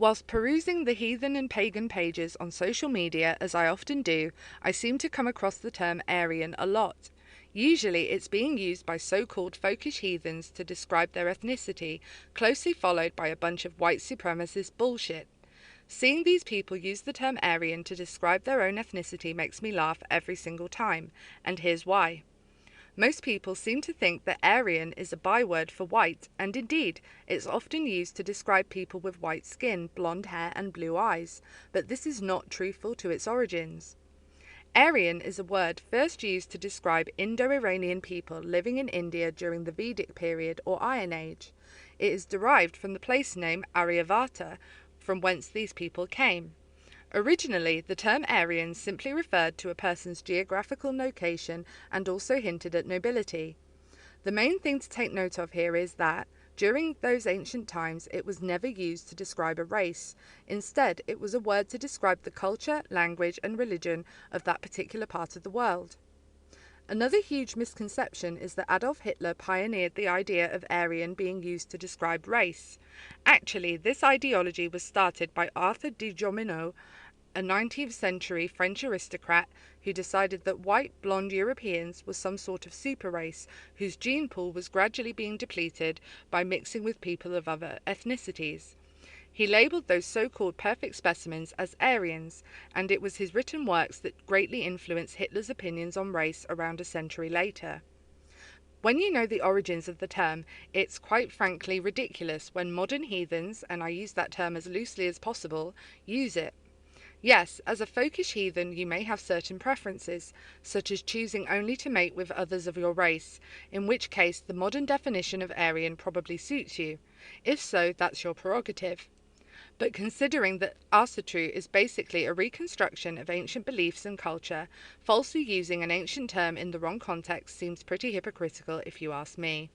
Whilst perusing the heathen and pagan pages on social media, as I often do, I seem to come across the term Aryan a lot. Usually it's being used by so-called folkish heathens to describe their ethnicity, closely followed by a bunch of white supremacist bullshit. Seeing these people use the term Aryan to describe their own ethnicity makes me laugh every single time, and here's why. Most people seem to think that Aryan is a byword for white, and indeed, it's often used to describe people with white skin, blonde hair, and blue eyes, but this is not truthful to its origins. Aryan is a word first used to describe Indo-Iranian people living in India during the Vedic period or Iron Age. It is derived from the place name Aryavata, from whence these people came. Originally, the term Aryan simply referred to a person's geographical location and also hinted at nobility. The main thing to take note of here is that, during those ancient times, it was never used to describe a race. Instead, it was a word to describe the culture, language, and religion of that particular part of the world. Another huge misconception is that Adolf Hitler pioneered the idea of Aryan being used to describe race. Actually, this ideology was started by Arthur de Gobineau, a 19th century French aristocrat who decided that white blonde Europeans were some sort of super race whose gene pool was gradually being depleted by mixing with people of other ethnicities. He labelled those so-called perfect specimens as Aryans, and it was his written works that greatly influenced Hitler's opinions on race around a century later. When you know the origins of the term, it's quite frankly ridiculous when modern heathens, and I use that term as loosely as possible, use it. Yes, as a folkish heathen you may have certain preferences, such as choosing only to mate with others of your race, in which case the modern definition of Aryan probably suits you. If so, that's your prerogative. But considering that Asatru is basically a reconstruction of ancient beliefs and culture, falsely using an ancient term in the wrong context seems pretty hypocritical if you ask me.